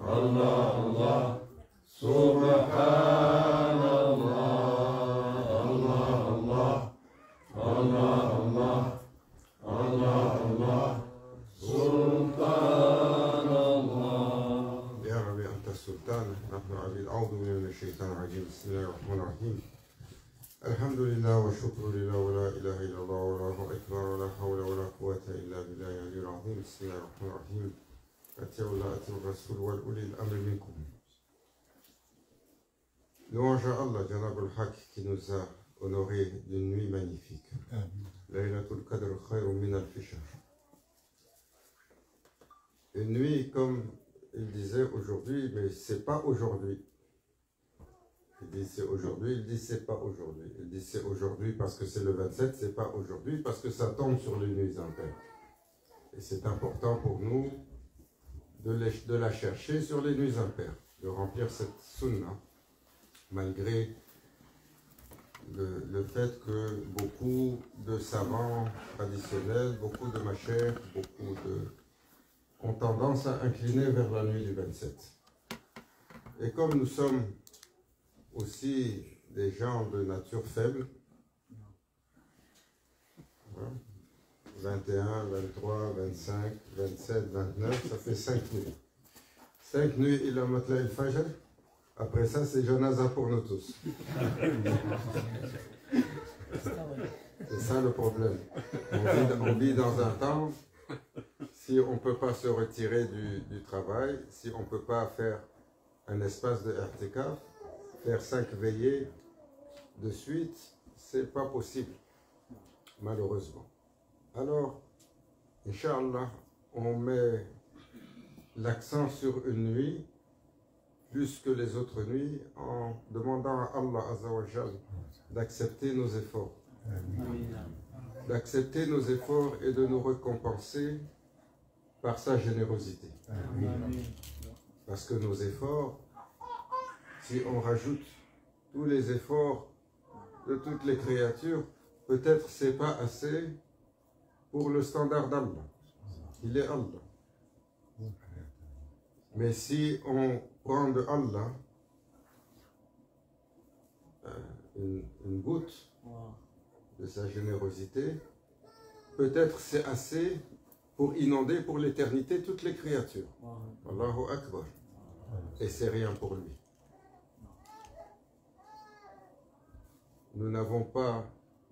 Allah, Allah, Subhanallah, Allah, Allah, Allah, Allah, Allah, Allah, Sultanallah. Ya Rabbi, Anta Sultan, nahnu abid, a'udhu billahi minash shaitanir rajim, bismillahir rahmanir rahim. Alhamdulillah wa shukru lillah wa la ilaha illallah wa Allahu akbar wa la hawla wa la quwwata illa billahi al-aliyyil azim. Bismillahir rahmanir rahim. Ati'u Allah, ati'u Rasul wal ulil amri minkum. Louange à Allah, Janab al-Haq, qui nous a honoré d'une nuit magnifique. Laylatul Qadr khayrun min alfi shahr. Une nuit, comme il disait aujourd'hui, mais c'est pas aujourd'hui. Il dit c'est aujourd'hui, il dit c'est pas aujourd'hui. Il dit c'est aujourd'hui parce que c'est le 27, c'est pas aujourd'hui parce que ça tombe sur les nuits impaires. Et c'est important pour nous de la chercher sur les nuits impaires, de remplir cette sunna, malgré le fait que beaucoup de savants traditionnels, beaucoup de machères, ont tendance à incliner vers la nuit du 27. Et comme nous sommes aussi des gens de nature faible, 21, 23, 25, 27, 29, ça fait 5 nuits. 5 nuits, il a matla el fajr. Après ça, c'est janaza pour nous tous. C'est ça le problème. On vit dans un temps, si on ne peut pas se retirer du travail, si on ne peut pas faire un espace de i'tikaf, faire 5 veillées de suite, c'est pas possible, malheureusement. Alors, Inch'Allah, on met l'accent sur une nuit plus que les autres nuits en demandant à Allah Azza wa Jal d'accepter nos efforts. D'accepter nos efforts et de nous récompenser par sa générosité. Parce que nos efforts, si on rajoute tous les efforts de toutes les créatures, peut-être c'est pas assez pour le standard d'Allah. Il est Allah. Mais si on prend de Allah une goutte de sa générosité, peut-être c'est assez pour inonder pour l'éternité toutes les créatures. Allahu Akbar. Et c'est rien pour lui. Nous n'avons pas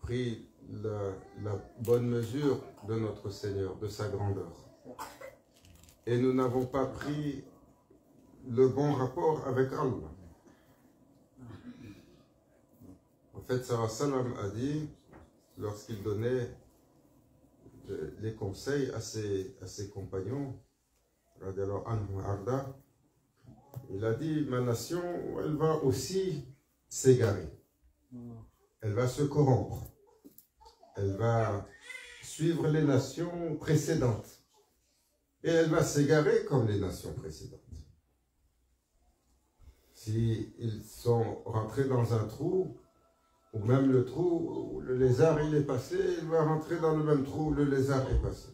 pris la bonne mesure de notre Seigneur, de sa grandeur. Et nous n'avons pas pris le bon rapport avec Allah. En fait, Sallallahu alayhi wa sallam a dit, lorsqu'il donnait les conseils à ses compagnons, il a dit, ma nation, elle va aussi s'égarer. Elle va se corrompre. Elle va suivre les nations précédentes. Et elle va s'égarer comme les nations précédentes. S'ils sont rentrés dans un trou, ou même le trou où le lézard il est passé, il va rentrer dans le même trou où le lézard est passé.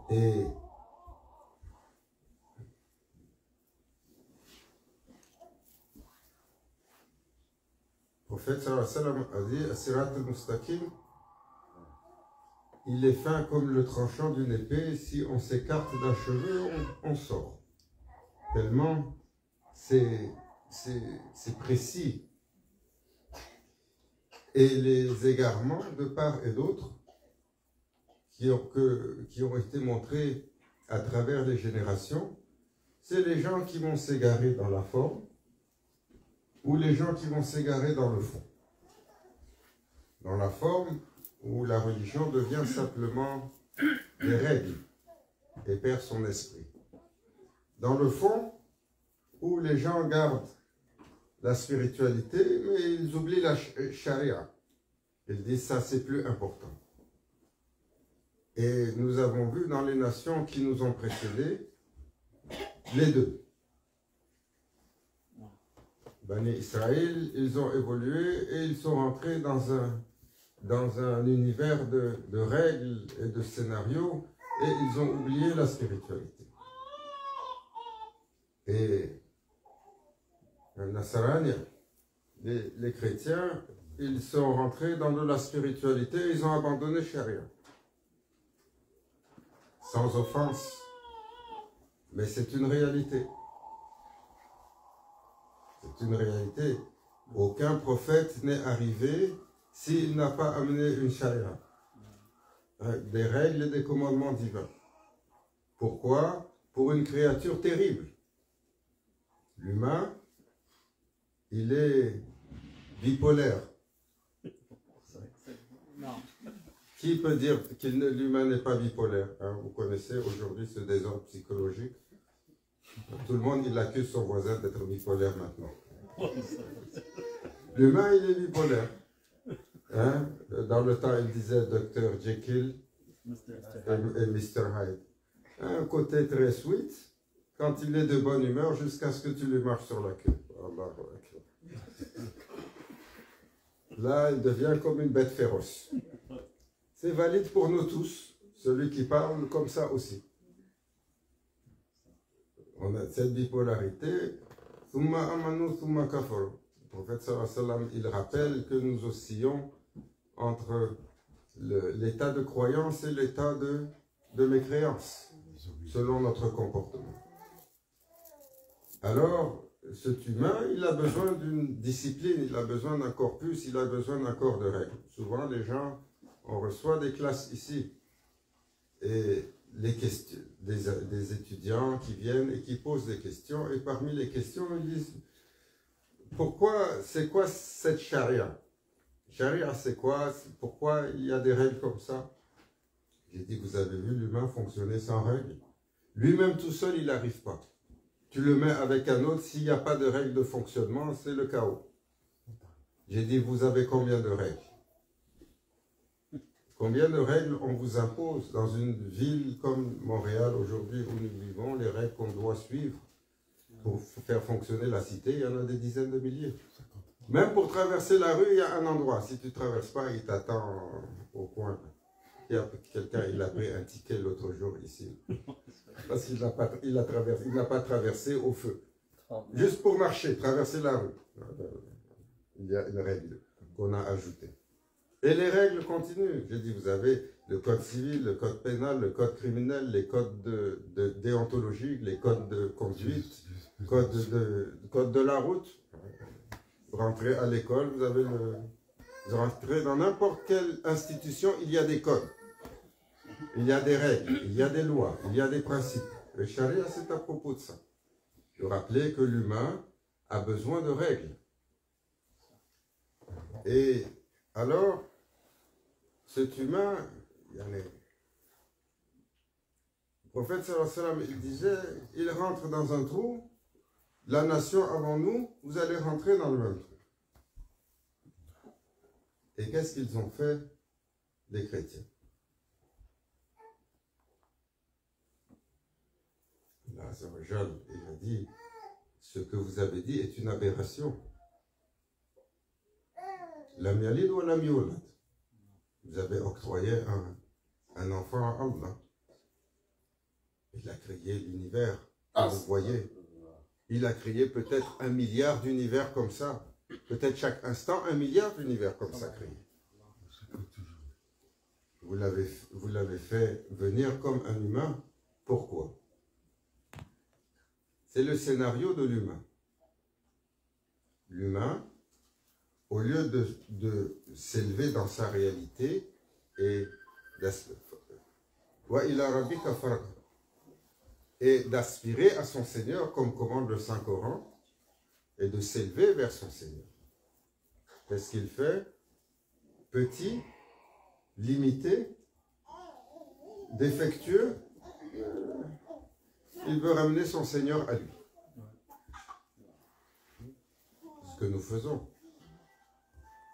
Et le prophète sallallahu alayhi wa sallam a dit, As-sirat al-mustaqim, il est fin comme le tranchant d'une épée, si on s'écarte d'un cheveu, on sort. Tellement c'est précis. Et les égarements de part et d'autre qui ont été montrés à travers les générations, c'est les gens qui vont s'égarer dans la forme ou les gens qui vont s'égarer dans le fond. Dans la forme, où la religion devient simplement des règles et perd son esprit. Dans le fond, où les gens gardent la spiritualité, mais ils oublient la charia. Ils disent ça c'est plus important. Et nous avons vu dans les nations qui nous ont précédés, les deux. Bani Israël, ils ont évolué et ils sont rentrés dans un univers de règles et de scénarios et ils ont oublié la spiritualité. Et les chrétiens, ils sont rentrés dans de la spiritualité et ils ont abandonné Sharia. Sans offense, mais c'est une réalité. C'est une réalité. Aucun prophète n'est arrivé s'il n'a pas amené une Sharia. Des règles et des commandements divins. Pourquoi? Pour une créature terrible. L'humain, il est bipolaire. Qui peut dire que l'humain n'est pas bipolaire? Vous connaissez aujourd'hui ce désordre psychologique. Tout le monde, il accuse son voisin d'être bipolaire maintenant. L'humain, il est bipolaire. Dans le temps, il disait Dr. Jekyll et Mr. Hyde. Un côté très sweet, quand il est de bonne humeur, jusqu'à ce que tu lui marches sur la queue. Là, il devient comme une bête féroce. C'est valide pour nous tous, celui qui parle comme ça aussi. On a cette bipolarité. Le prophète sallallahu alayhi wa sallam, il rappelle que nous oscillons entre l'état de croyance et l'état de mécréance, selon notre comportement. Alors, cet humain, il a besoin d'une discipline, il a besoin d'un corpus, il a besoin d'un corps de règles. Souvent, les gens, on reçoit des classes ici, et les questions, des étudiants qui viennent et qui posent des questions, et parmi les questions, ils disent, c'est quoi cette charia? Charia, c'est quoi? Pourquoi il y a des règles comme ça? J'ai dit, vous avez vu l'humain fonctionner sans règles? Lui-même tout seul, il n'arrive pas. Tu le mets avec un autre, s'il n'y a pas de règles de fonctionnement, c'est le chaos. J'ai dit, vous avez combien de règles? Combien de règles on vous impose dans une ville comme Montréal aujourd'hui où nous vivons, les règles qu'on doit suivre pour faire fonctionner la cité, il y en a des dizaines de milliers. Même pour traverser la rue, il y a un endroit. Si tu ne traverses pas, il t'attend au coin. Il y a quelqu'un, il a pris un ticket l'autre jour ici. Parce qu'il n'a pas traversé au feu. Juste pour marcher, traverser la rue. Il y a une règle qu'on a ajoutée. Et les règles continuent. J'ai dit, vous avez le code civil, le code pénal, le code criminel, les codes déontologiques, les codes de conduite, code de la route. Vous rentrez à l'école, vous rentrez dans n'importe quelle institution, il y a des codes. Il y a des règles, il y a des lois, il y a des principes. Le charia, c'est à propos de ça. Je rappelais que l'humain a besoin de règles. Et alors, cet humain, le prophète sallallahu alayhi wa sallam, il disait, il rentre dans un trou, la nation avant nous, vous allez rentrer dans le même trou. Et qu'est-ce qu'ils ont fait, les chrétiens? Là, il a dit, ce que vous avez dit est une aberration. Lam yalid wa lam yulad. Vous avez octroyé un enfant à Allah. Il a créé l'univers. Vous voyez, il a créé peut-être 1 milliard d'univers comme ça. Peut-être chaque instant 1 milliard d'univers comme ça créé. Vous l'avez fait venir comme un humain. Pourquoi? C'est le scénario de l'humain. L'humain, au lieu de s'élever dans sa réalité et d'aspirer à son Seigneur, comme commande le Saint-Coran, et de s'élever vers son Seigneur. Qu'est-ce qu'il fait? Petit, limité, défectueux, il veut ramener son Seigneur à lui. Ce que nous faisons.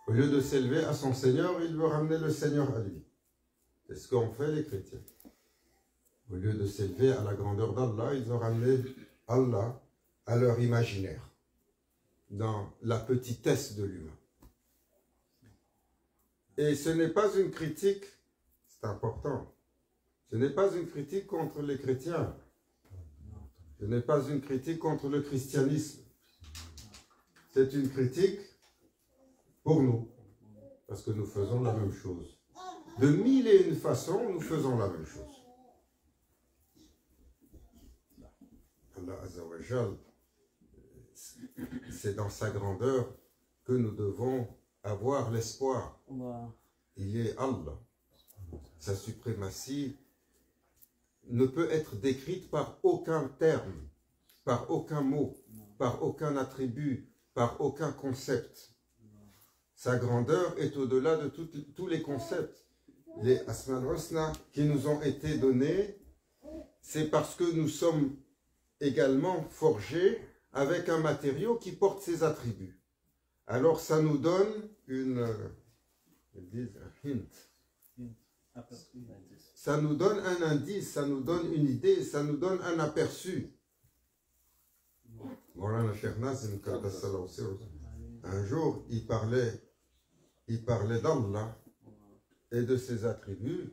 Au lieu de s'élever à son Seigneur, il veut ramener le Seigneur à lui. C'est ce qu'ont fait les chrétiens. Au lieu de s'élever à la grandeur d'Allah, ils ont ramené Allah à leur imaginaire, dans la petitesse de l'humain. Et ce n'est pas une critique, c'est important, Ce n'est pas une critique contre les chrétiens. Ce n'est pas une critique contre le christianisme. C'est une critique pour nous. Parce que nous faisons la même chose. De mille et une façons, nous faisons la même chose. Allah Azza wa Jal, c'est dans sa grandeur que nous devons avoir l'espoir. Il est Allah. Sa suprématie ne peut être décrite par aucun terme, par aucun mot, par aucun attribut, par aucun concept. Sa grandeur est au-delà de tous les concepts. Les Asma al-Husna qui nous ont été donnés, c'est parce que nous sommes également forgés avec un matériau qui porte ses attributs. Alors ça nous donne un hint. Ça nous donne un indice, ça nous donne une idée, ça nous donne un aperçu. Maulana Cheikh Nazim, un jour, il parlait d'Allah et de ses attributs,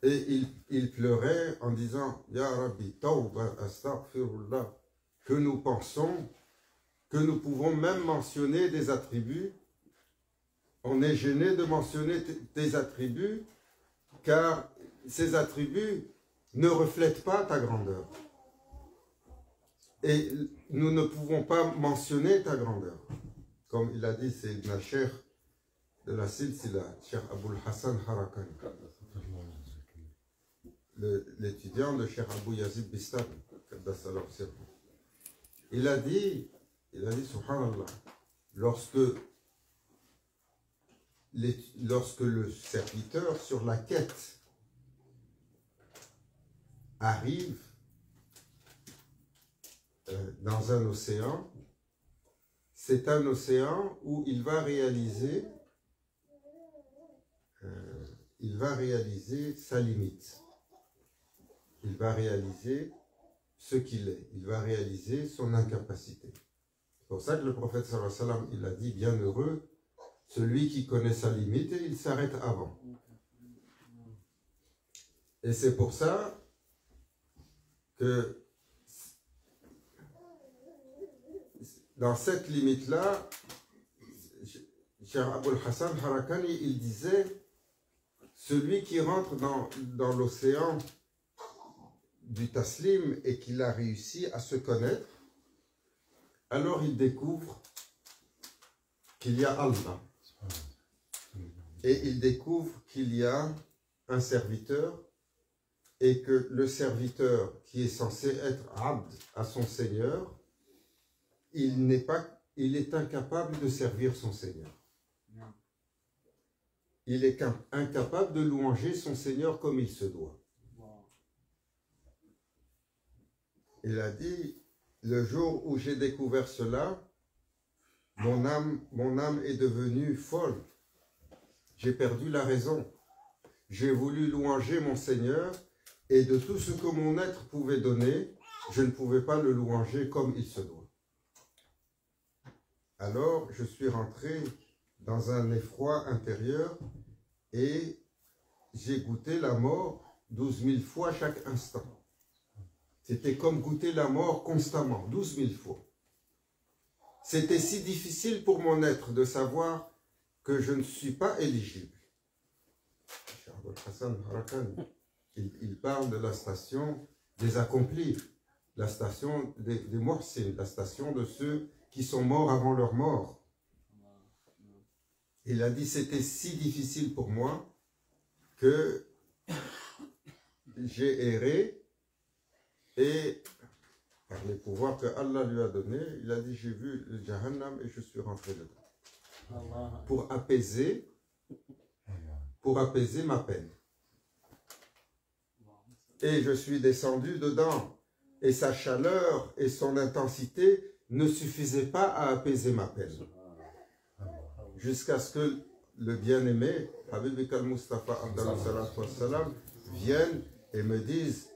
et il pleurait en disant « Ya Rabbi, tawba astaghfirullah » que nous pensons que nous pouvons même mentionner des attributs. On est gêné de mentionner des attributs, car ces attributs ne reflètent pas ta grandeur. Et nous ne pouvons pas mentionner ta grandeur. Comme il a dit, c'est Ibn Cheikh de la Silsila, Cheikh Aboul Hassan Harakani, l'étudiant de Cheikh Abou Yazid Bistami. Il a dit, subhanallah, lorsque le serviteur sur la quête arrive dans un océan, c'est un océan où il va réaliser sa limite. Il va réaliser ce qu'il est. Il va réaliser son incapacité. C'est pour ça que le prophète sallallahu alayhi wa sallam, il a dit, bienheureux celui qui connaît sa limite et il s'arrête avant. Et c'est pour ça que dans cette limite-là, Cheikh Aboul Hassan Harakani, il disait, celui qui rentre dans l'océan du taslim et qu'il a réussi à se connaître, alors il découvre qu'il y a Allah. Et il découvre qu'il y a un serviteur et que le serviteur qui est censé être abd à son Seigneur, il est incapable de servir son Seigneur. Il est incapable de louanger son Seigneur comme il se doit. Il a dit, le jour où j'ai découvert cela, mon âme est devenue folle. J'ai perdu la raison. J'ai voulu louanger mon Seigneur et de tout ce que mon être pouvait donner, je ne pouvais pas le louanger comme il se doit. Alors, je suis rentré dans un effroi intérieur et j'ai goûté la mort 12 000 fois chaque instant. C'était comme goûter la mort constamment, 12 000 fois. C'était si difficile pour mon être de savoir que je ne suis pas éligible. Il parle de la station des accomplis, la station des muhsin, la station de ceux qui sont morts avant leur mort. Il a dit, c'était si difficile pour moi que j'ai erré et par les pouvoirs que Allah lui a donnés, il a dit, j'ai vu le Jahannam et je suis rentré dedans. Pour apaiser ma peine. Et je suis descendu dedans. Et sa chaleur et son intensité ne suffisaient pas à apaiser ma peine. Jusqu'à ce que le bien-aimé, Habib al-Mustafa vienne et me dise,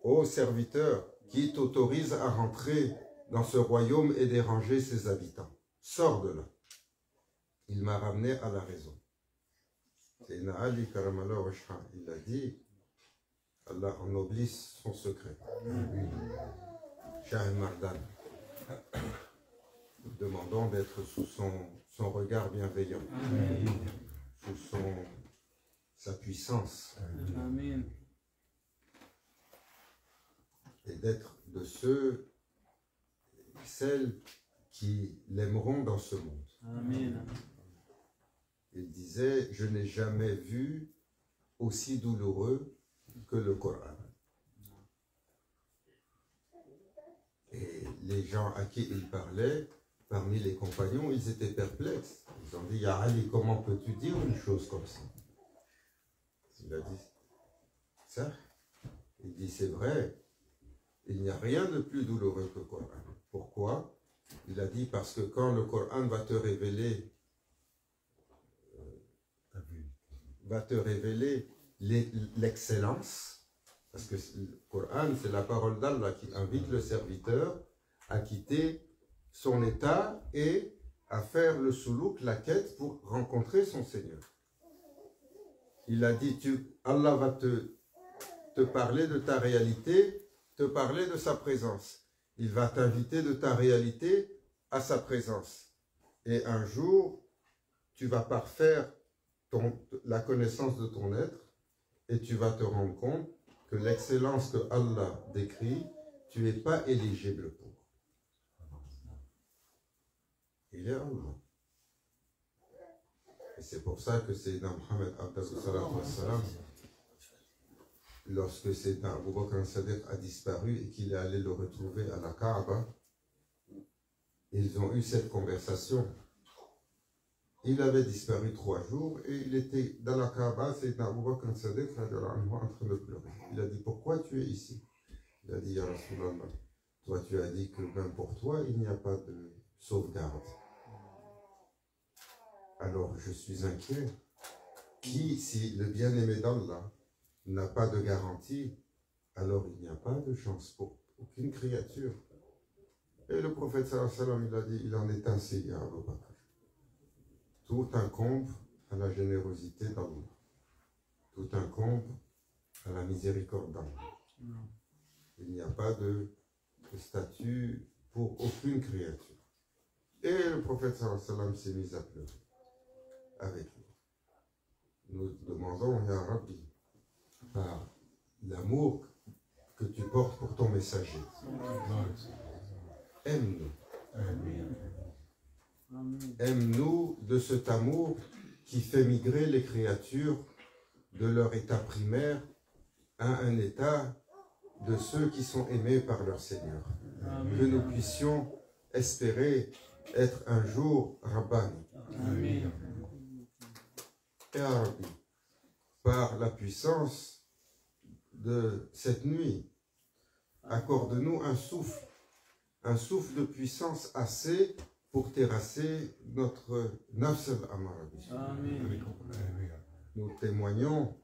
ô serviteur, qui t'autorise à rentrer dans ce royaume et déranger ses habitants. Sors de là. Il m'a ramené à la raison. C'est Ali Karamallah Washha. Il a dit, Allah ennoblisse son secret. Shah Mardan, nous demandons d'être sous son regard bienveillant, sous sa puissance. Amen. Et d'être de ceux, celles qui l'aimeront dans ce monde. Amen. Il disait, je n'ai jamais vu aussi douloureux que le Coran. Et les gens à qui il parlait, parmi les compagnons, ils étaient perplexes. Ils ont dit, Ya Ali, comment peux-tu dire une chose comme ça? Il a dit, ça? Il dit, c'est vrai, il n'y a rien de plus douloureux que le Coran. Pourquoi? Il a dit, parce que quand le Coran va te révéler l'excellence, parce que le Coran, c'est la parole d'Allah qui invite le serviteur à quitter son état et à faire le soulouk, la quête, pour rencontrer son Seigneur. Il a dit, Allah va te parler de ta réalité, te parler de sa présence. Il va t'inviter de ta réalité à sa présence. Et un jour, tu vas parfaire la connaissance de ton être et tu vas te rendre compte que l'excellence que Allah décrit, tu n'es pas éligible pour. Il est Allah. Et c'est pour ça que Sayyidina Muhammad, lorsque Sayyidina Abu Bakr al-Sadiq a disparu et qu'il est allé le retrouver à la Kaaba, ils ont eu cette conversation. Il avait disparu 3 jours et il était dans la Kaaba, Sayyidina Abu Bakr al-Sadiq en train de pleurer. Il a dit, pourquoi tu es ici? Il a dit, Ya Rasulallah, toi tu as dit que même pour toi, il n'y a pas de sauvegarde. Alors je suis inquiet. Qui, si le bien-aimé d'Allah n'a pas de garantie, alors il n'y a pas de chance pour aucune créature. Et le prophète sallallahu alayhi wa sallam, il a dit, il en est ainsi, ya Abu Bakr. Tout incombe à la générosité d'Allah. Tout incombe à la miséricorde d'Allah. Il n'y a pas de statut pour aucune créature. Et le prophète sallallahu alayhi wa sallam s'est mis à pleurer avec lui. Nous demandons, Ya Rabbi, par l'amour que tu portes pour ton messager, aime-nous. Aime-nous de cet amour qui fait migrer les créatures de leur état primaire à un état de ceux qui sont aimés par leur Seigneur. Amen. Que nous puissions espérer être un jour Rabbani. Amen. Et Rabbi, par la puissance de cette nuit, accorde-nous un souffle de puissance assez pour terrasser notre nafs al-amara. Nous témoignons,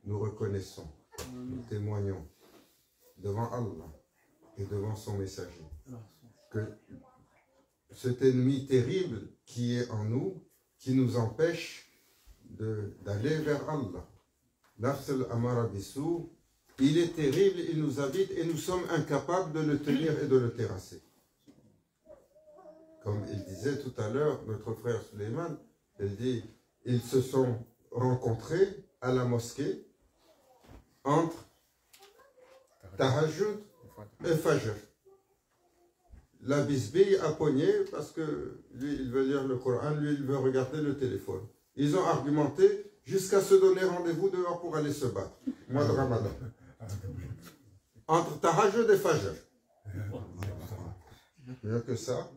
nous reconnaissons, nous témoignons devant Allah et devant son messager que cet ennemi terrible qui est en nous, qui nous empêche d'aller vers Allah. Nafs al-amara bisou, il est terrible, il nous habite et nous sommes incapables de le tenir et de le terrasser. Comme il disait tout à l'heure, notre frère Suleiman, il dit, ils se sont rencontrés à la mosquée entre Tahajjud et Fajr. La bisbille a pogné parce que lui, il veut lire le Coran, lui, il veut regarder le téléphone. Ils ont argumenté jusqu'à se donner rendez-vous dehors pour aller se battre. Mois de Ramadan. Entre Tahajjud et Fajr. Mieux que ça.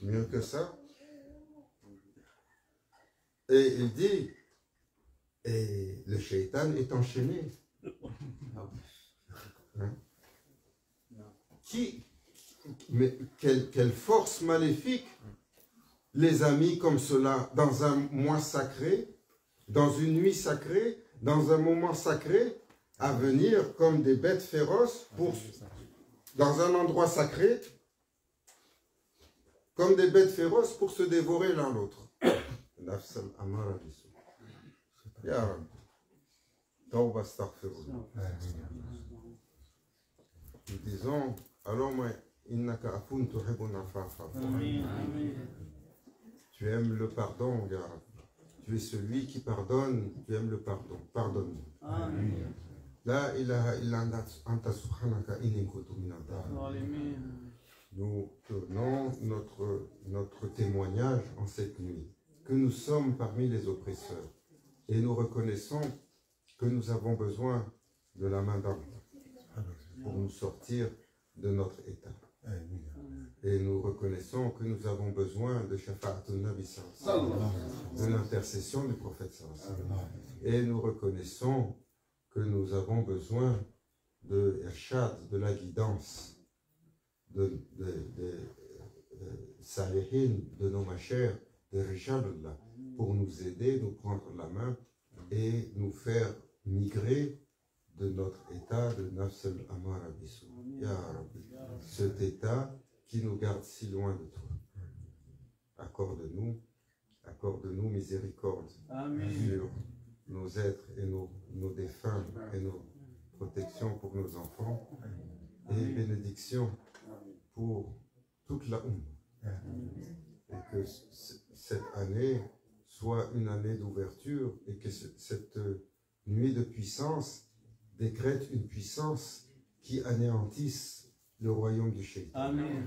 Mieux que ça. Et il dit, et le shaitan est enchaîné. Hein? Mais quelle force maléfique, les amis comme cela, dans un mois sacré, dans une nuit sacrée, dans un moment sacré, à venir comme des bêtes féroces dans un endroit sacré, comme des bêtes féroces pour se dévorer l'un l'autre. Tawba astaghfirullah. Nous disons, Allahumma innaka afun tuhibbun afafa. Tu aimes le pardon, Ya Rabbi. Tu es celui qui pardonne, tu aimes le pardon. Pardonne-nous. La ilaha illa anta subhanaka inni kuntu minadh dhalimin. Nous donnons notre témoignage en cette nuit, que nous sommes parmi les oppresseurs, et nous reconnaissons que nous avons besoin de la main d'Allah pour nous sortir de notre état. Et nous reconnaissons que nous avons besoin de Shafa'atun Nabi sallallahu, de l'intercession du prophète sallallahu. Et nous reconnaissons que nous avons besoin de Irshad, de la guidance, de Salihin, de nos machères, de Rijalullah, pour nous aider, nous prendre la main et nous faire migrer de notre état de Nafs al-Amara Bisou. Ya Rabbi, cet état qui nous garde si loin de toi. Accorde-nous miséricorde sur nos êtres et nos défunts et nos protections pour nos enfants et bénédictions pour toute la Ummah. Et que cette année soit une année d'ouverture et que cette nuit de puissance décrète une puissance qui anéantisse le royaume du Shaitan. Amen.